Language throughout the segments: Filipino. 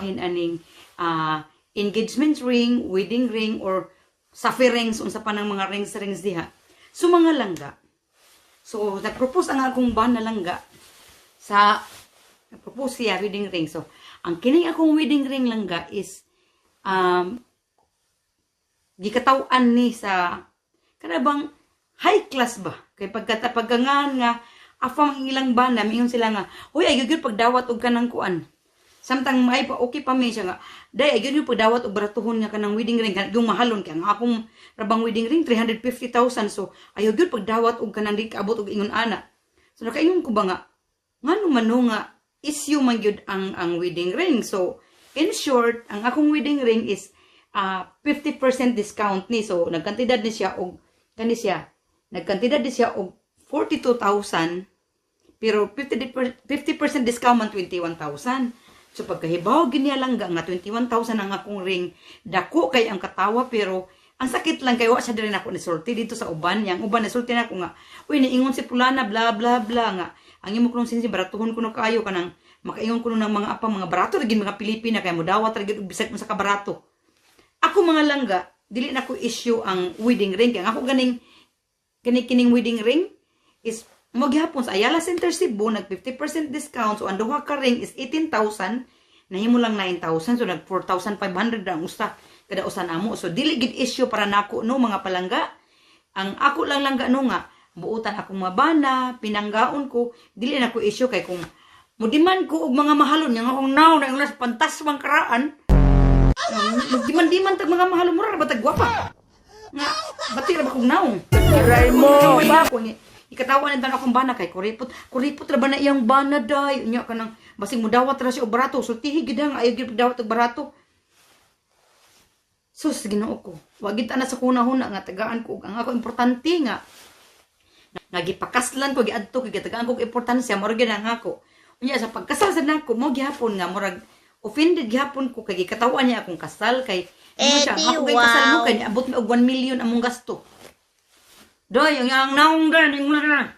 aning engagement ring, wedding ring, or sapphire rings, unsa pa ng mga rings diha. So, mga langga. So, nag-propose ang akong ban na langga sa, nag-propose siya, wedding ring. So, ang kining akong wedding ring langga is, gikatawan ni sa, kanabang high class ba? Kaya pagkangan nga, afam ang ilang bana, mingon sila nga, huy, ayun pagdawat og kanang kuan. Samtang may pa okay pa may siya nga, day ayun yung pagdawat og baratuhon nga kanang wedding ring, yung mahalon kaya nga akong rabang wedding ring 350,000. So ayun yun pagdawat og kanang di kaabot og ingon ana. So nakaingon ko ba nga, ngano man nga issue man gyud ang wedding ring. So in short, ang akong wedding ring is 50% discount ni. So nagkantidad ni siya og nagkantidad ni siya og 42,000, pero 50% discount man 21,000. So pagkahibaw ginya lang nga 21,000 ang akong ring, dako kay ang katawa, pero ang sakit lang kay wa siya diri nako ni sulti dito sa uban. Yang uban ni sulti nako nga, uy niingon si pulana bla bla bla nga. Ang imo kunong sinsi baratuhon kuno kaayo kanang makaingon kuno ng mga apa mga barato gid mga Pilipina kay mo dawat ra gid bisag mo sa kabarato. Ako mga langga, dili na ko issue ang wedding ring kay ako kining wedding ring is mo gihapon sa Ayala Center Cebu nag 50% discount. So ang duha ka ring is 18,000, nahimo lang 9,000, so nag 4,500 ang usta kada usa namo. So dili gid issue para nako no mga palangga. Ang ako lang langga no nga buutan akong mabana, pinanggaon ko, dili na ko issue kay kung mudiman ko og mga mahalon yang akong naw na ulas pantasmang karaan. Diman tag mga mahalon mura ra batag gwapa. Nga batira ba kong naw. Aray mo ba ko ni ikatawan nang akong bana kay kuripot ra ba na iyang bana day unya kanang basing mudawat ra siya og barato. Sultihi gid ang ayo gid dawat og barato. Sus Ginoo ko, wa gid ana sa kunahuna nga tagaan ko ang ako importante nga nagipakaslan ko giadto kay tagaan ko importansya mo ra gid ang ako. Unya sa pagkasal sa nako mo gihapon nga murag offended gihapon ko kay gikatawan niya akong kasal kay siya ako kay kasal mo kay abot mi og 1 million among gasto. Doy, ang naong gan, yung na.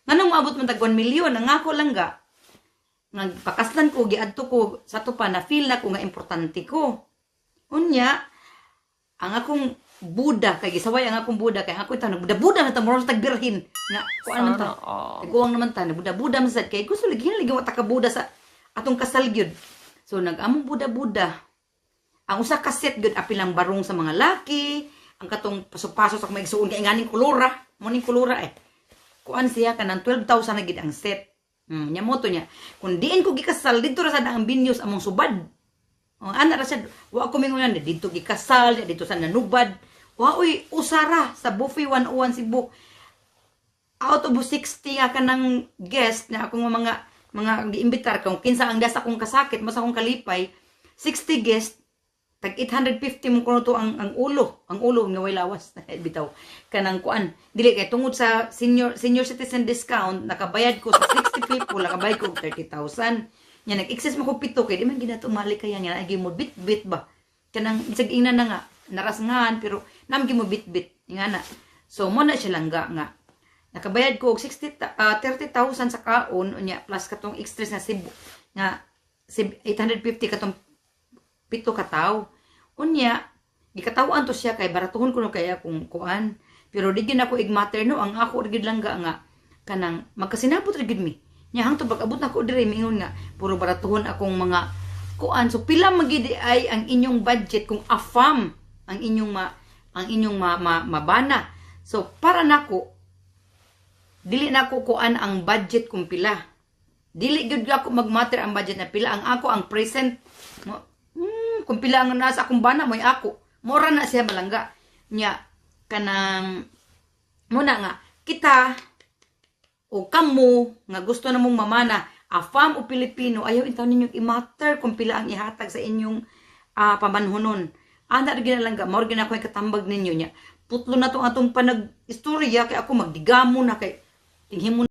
Nganong maabot man tag 1 million, ang ako lang ga. Nagpakaslan ko, giadto ko, sa to pa, na feel na ko nga importante ko. Unya, ang akong Buddha, kay gisaway ang akong Buddha, kay ako ito, nagbuda-buda na ito, moros tagbirhin. Nga, kuan man ta, nagkuwang naman ta, nagbuda-buda masad, kay gusto ligin, ligin wata ka Buddha sa atong kasal gyud. So, nag-among Buddha-Buddha. Ang usa kaset gyud apilang barong sa mga laki, ang katong pasok-pasok sa may isuon kay nganing kulura, moning kulura kuan siya kanang 12,000 na gid ang set. Nya moto niya. Kun diin ko gikasal dito ra sad ang binyos among subad. Ana ra sad wa ko mingon dito gikasal, dito sa nanubad. Wa uy usara sa buffet 101 Cebu. Out of 60 nga kanang guest na akong mga giimbitar kung kinsa ang dasa kong kasakit, mas akong kalipay, 60 guest tag 850 mo kuno to ang ulo nga way lawas bitaw kanang kuan dili kay tungod sa senior citizen discount nakabayad ko sa 60 people nakabayad ko 30,000 nya nag-excess mo ko pito kay di man ginato malikaya nya agi mo bit ba kanang isag ina na nga narasngan pero nam gi mo bit nga na. So mo na siya langga nga nakabayad ko og 30,000 sa kaon unya plus katong extras na Cebu nga 850 katong pito ka tawo. Unya, gikatawan to siya kay baratuhon ko no kaya kung kuan. Pero di gid ako igmater no, ang ako gid lang nga kanang magkasinabot ra gid mi. Nya hangtod pag-abot na ko diri mingon nga puro baratuhon akong mga kuan. So pila magid ay ang inyong budget kung afam ang inyong mabana. So para nako dili nako kuan ang budget kung pila. Dili gid ako magmater ang budget na pila, ang ako ang present kung pila nga nasa akong bana mo'y ako. Mora na siya malangga. Nya, kanang, muna nga, kita, o kamo, nga gusto na mong mamana, afam o Pilipino, ayaw intaw ninyong i-matter kung pila ang ihatag sa inyong pamanhunon. Ana rin ginalangga, mora gina ako yung katambag ninyo niya. Putlo na itong atong panag-istorya, kay ako magdigamo na, kay tinghin mo